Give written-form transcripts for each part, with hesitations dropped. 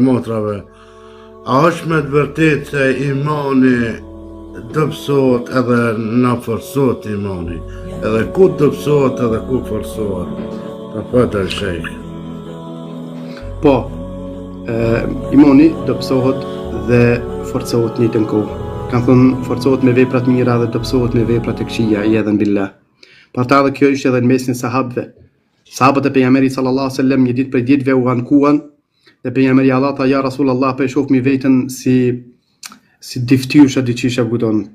motrave, a është me të vërtet se imani dëpsohet edhe na forsohet imani, edhe ku dëpsohet edhe ku forsohet? Të fëtër shejk. Po, imani dëpsohet dhe forcohet një të kohë. Kanë thënë forcohet me veprat mira dhe dëpsohet me veprat e këqija, iyadhan billah. Për ta dhe kjo ishte edhe në mesin sahabëve. Sahabët e pejgamberit sallallahu alaihi wasallam një ditë prej ditëve u ankuan dhe pejgamberi Allah tha ja Rasulullah po e shoh mi veten si diftyrësha diçisha kupton.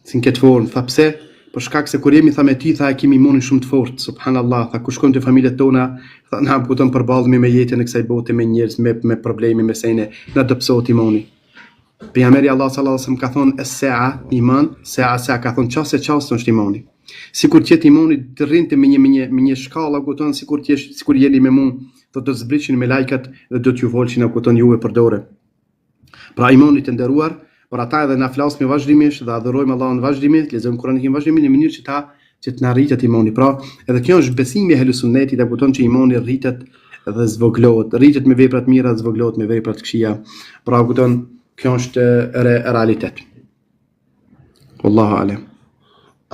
Si në këtë formë, tha pse? Për shkak se kur jemi tha me ty tha e kemi imunin shumë të fortë, subhanallahu, tha ku shkojmë te familjet tona, tha na kupton përballemi me jetën e kësaj bote me njerëz me probleme me sene, na dëpsohet imani. Pejgamberi Allah sallallahu alaihi wasallam ka thonë es-sa'a iman, sa'a ka thonë çast është imani. Sikur të jetë imani të rrinte me një shkallë, kupton, sikur jeni me mua, do të zbriçin me lajkat dhe do t'ju volshin kupton juve për dorë. Pra imani të nderuar, por ata edhe na flasim vazhdimisht dhe adhurojmë Allahun vazhdimisht, lexojmë Kur'anin vazhdimisht në mënyrë që të na rritet imani. Pra, edhe kjo është besimi i Ahlus Sunnetit, dhe kupton që imani rritet dhe zvoglohet, rritet me vepra të mira, zvoglohet me vepra të këqija. Pra, kupton, kjo është realitet. Wallahu a'lam.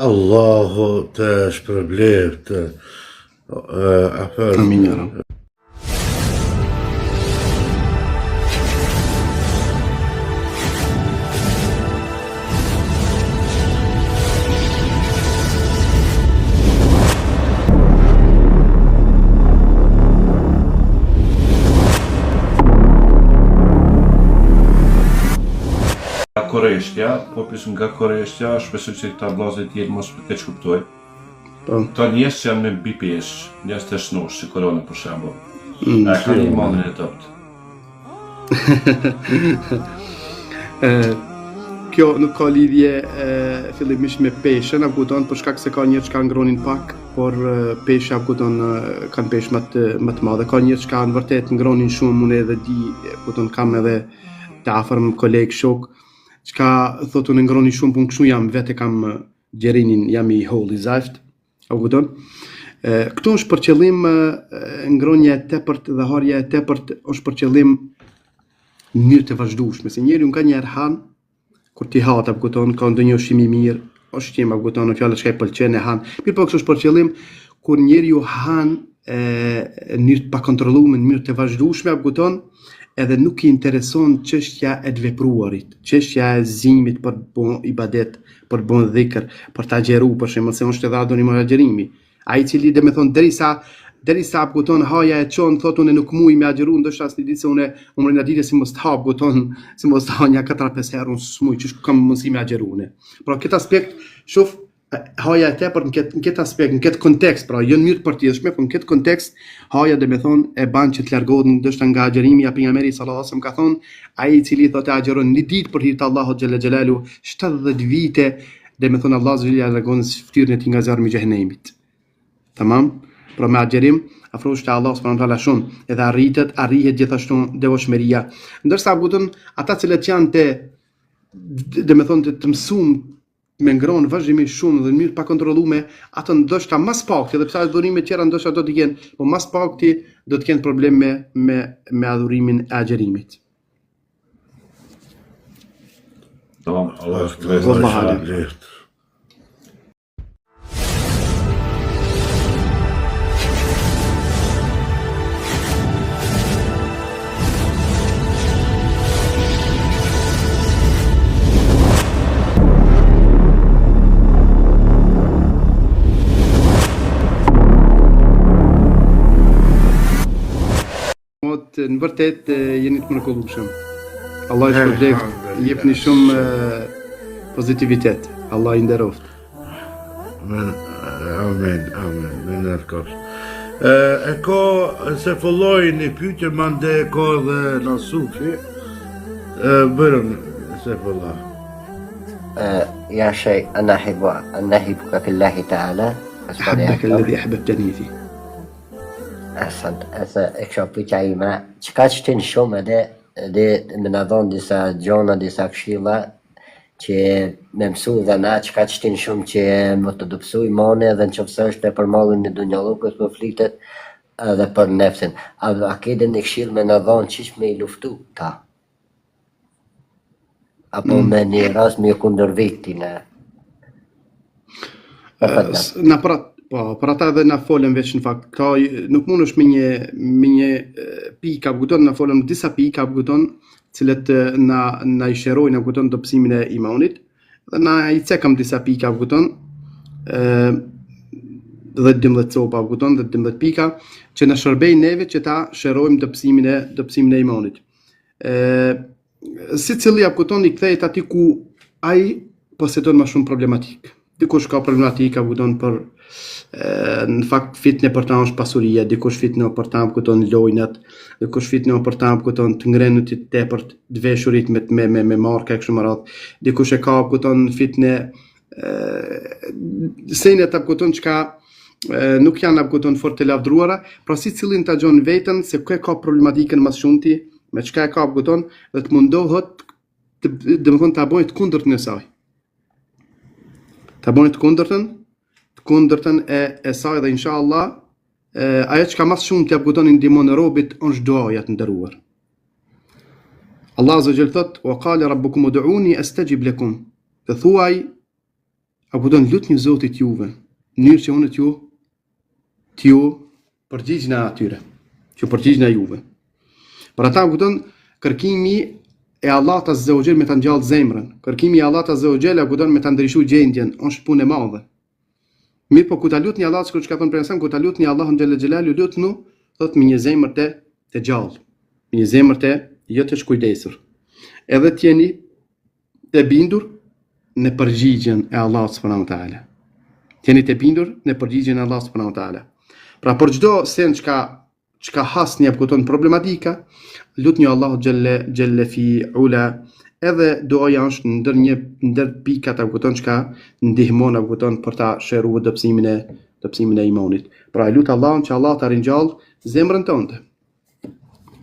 Allahu të shpërbleft afër. Amin ya Rabb. Koreshtja, po pjesë nga koreshtja, shpresoj që këta vllazë të tjerë mos për të kuptoj. Këta njerëz që janë me BPS, njerëz të shnosh, si korona për shembull. A kanë imanin e dobët? Kjo nuk ka lidhje fillimisht me peshën, kupton, për shkak se ka njerëz që kanë ngronin pak, por pesha kupton kanë peshë më të madhe. Ka njerëz që kanë vërtet ngronin shumë, unë edhe di, kupton, kam edhe të afërm koleg shok çka thotë unë ngroni shumë punë kështu jam vetë kam gjerinin jam I holl I zaft apo kupton këtu është për qëllim ngronia e tepërt dhe harja e tepërt është për qëllim në mënyrë të vazhdueshme se njeriu ka një herë han kur ti ha apo kupton ka ndonjë ushqim I mirë ushqim apo kupton fjalë çka I pëlqen e han mirë po kështu është për qëllim kur njeriu han në mënyrë të pakontrolluar në mënyrë të vazhdueshme apo kupton edhe nuk I intereson çështja e të vepruarit, çështja e zimit për të bën ibadet, për të bën dhikr, për ta xheru, për shembull, se është edhe adhurim I xherimi. Ai I cili dhe me thon derisa kupton haja e çon, thotë unë nuk muj me xheru, ndoshta as ditë se unë umrin e ditës si mos të hap, kupton, si mos të hanja 4-5 herë unë smuj, çish kam mundësi me xheru unë. Pra këtë aspekt, shof haja e tepër në këtë aspekt, në këtë kontekst, pra jo në mënyrë të përgjithshme, por në këtë kontekst haja dhe me thonë e ban që të largohet ndoshta nga xherimi ja pejgamberi sallallahu alajhi wasallam ka thonë ai I cili thotë agjeron një ditë për hir të Allahut xhalla xhelalu 70 vite dhe me thonë Allah zoti ja largon fytyrën e tij nga zjarri I xhenemit. Tamam? Pra me agjerim afrohesh te Allah subhanahu wa taala shumë edhe arrihet gjithashtu devotshmëria. Ndërsa kupton ata cilët janë dhe me thonë të mësuar me ngron vazhdimisht shumë dhe në mënyrë pa kontrolluar, ato ndoshta mas pakti, edhe pse adhurimet tjera ndoshta do të kenë, por mas pakti do të kenë probleme me adhurimin e agjerimit. Tamam, Allah shpëlbeft. Në vërtet jeni të mrekullueshëm. Allah I shpëlbeft, jepni shumë pozitivitet. Allah I nderoft. Amen. Me nërkosh. E ka se filloi një pyetje mande e ka dhe në sufi. Bërëm se filloi. يا شيء أنا أحبك في الله تعالى أحبك الذي أحببتني فيه. Asant, e kësha pyetja ime, çka shtin shumë edhe me na dhon disa gjona, disa këshilla që me mësu dhe na çka shtin shumë që më të dobësoj mone edhe nëse është për mallin e dunjallukës po flitet edhe për nefsin. A keni një këshill me në dhonë qish me I luftu ta? Apo me një rast me kundër viktin e... Për ata edhe na folëm veç në fakt, ka nuk mund është me një pika, kupton, na folëm disa pika, kupton, cilët na I shërojnë, kupton, dobësimin e imanit, dhe na I cekëm disa pika, kupton, 10-12 copa, kupton, 10-12 pika, që na shërbejnë neve që ta shërojmë dobësimin e imanit. Si cili, kupton, I kthehet aty ku ai posedon më shumë problematik. Dikush ka problematika, kupton, për në fakt fitne për ta është pasuria, dikush fitne për ta kupton lojnat, dikush fitne për ta kupton të ngrenë të tepër të veshurit me marka kështu më radh. Dikush e ka kupton fitne sene ta kupton çka nuk janë kupton fort të lavdruara, pra si cilin ta gjon veten se kë ka problematikën më shumti, me çka e ka kupton dhe të mundohet domethënë ta bëjë të kundërtën e saj. Ta bëjë të kundërtën e saj dhe inshallah ajo që ka mas shumë t'ja kupton I ndihmon robit është duaja të nderuar. Allah Azza wa Jall thot: "Wa qala rabbukum ud'uni astajib lakum." Të thuaj apo do lutni Zotit juve, në mënyrë që unë t'ju përgjigjna atyre, që përgjigjna juve. Për ata kupton kërkimi e Allahut Azza wa Jall me ta ngjall zemrën, kërkimi I Allahut Azza wa Jall kupton me ta ndryshuar gjendjen, është punë e madhe. Mirë, po ku ta lutni Allah, sikur ka thënë pejgamberi, ku ta lutni Allahun xhalla xhelalu, lutnu thot me një zemër të gjallë, me një zemër të jo të shkujdesur. Edhe t'jeni të bindur në përgjigjen e Allahut subhanahu wa taala. T'jeni të bindur në përgjigjen e Allahut subhanahu wa taala. Pra për çdo sen çka hasni apo kupton problematika, lutni Allahu xhalla fi ula. Edhe doja është ndër pikat apo kupton çka ndihmon apo kupton për ta shëruar dobësimin e imanit. Pra lut Allahun që Allah ta ringjall zemrën tënde.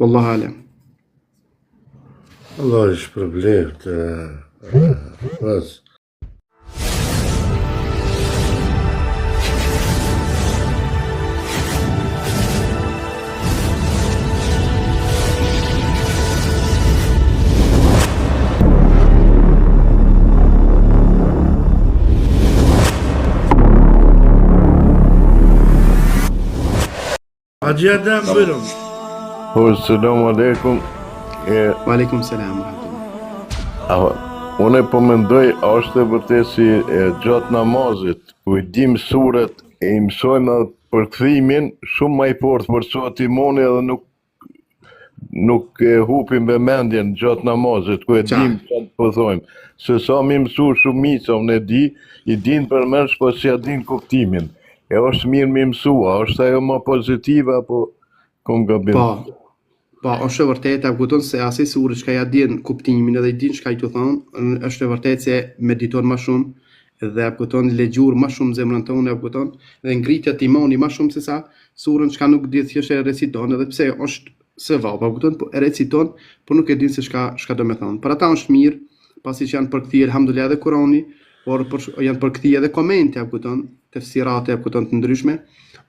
Wallahu alem. Allah I shpërbleft. Hacı Adem buyurun. Selamu alaikum. Wa alaikum salam wa rahmatullah. Unë po mendoj, a është e vërtet si gjatë namazit, ku I dim suret e I mësojmë përkthimin shumë më I fortë për sot imani edhe nuk hupim vëmendjen gjatë namazit, ku e dim çfarë po thojmë. Se sa mi mësu shumica, unë e di, I din përmendsh, po si ja din kuptimin. E është mirë mi mësua, është ajo më pozitive apo kom gabim? Po, është e vërtet, e kupton se asaj sure çka ja din kuptimin edhe I din çka I të thonë, është e vërtet se mediton më shumë dhe kupton lexuar më shumë zemrën tonë, kupton, dhe ngritja të imanit më shumë se sa surën çka nuk di thjesht e reciton, edhe pse është se vapa, kupton, po e reciton, por nuk e din se çka do të thonë. Për ata është mirë, pasi që janë përkthyer alhamdulillah edhe Kurani, por janë përkthyer edhe komente, kupton, tefsirate apo kupton të ndryshme.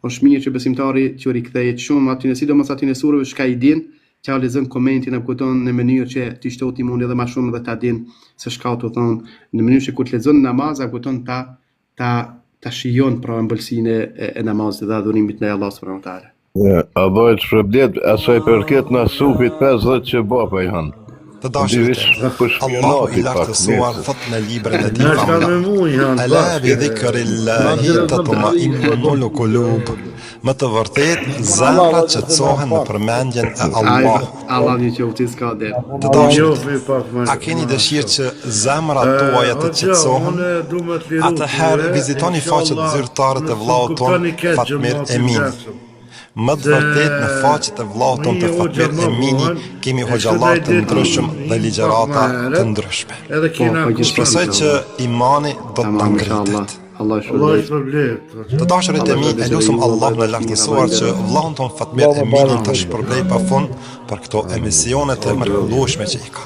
Është mirë që besimtari që rikthehet shumë aty, sidomos aty në surëve çka I din, që lexon komentin apo kupton në mënyrë që të shtohet imuni edhe më shumë dhe ta din se çka të thonë, në mënyrë që kur të lexon namaz apo kupton ta shijon pra ëmbëlsinë e namazit dhe adhurimit ndaj Allahut subhanahu wa taala. Allah të shpërblet, asaj përket në supit 50 që bapa I hanë. Të dashur, Allahu I lartësuar thot në librin e tij famullar: "Ala bi dhikrillahi tatma'innul qulub." Më të vërtet, zemrat qetësohen në përmendjen e Allahut. Allah një qoftë s'ka der. Të dashur, a keni dëshirë që zemrat tuaja të qetësohen? Atëherë vizitoni faqet zyrtare të vllaut ton Fatmir Emini. Më të vërtet në faqet e vllaut ton të Fatmir Emini kemi hoxhallar të ndryshëm dhe ligjërata të ndryshme. Shpresoj që imani do të ngritet. Allah shpërblet. Të dashurit e mi, e lusëm Allah në lartësuar që vllaun ton Fatmir Eminin të shpërblej pafund për këto emisionet e mrekullueshme që I ka.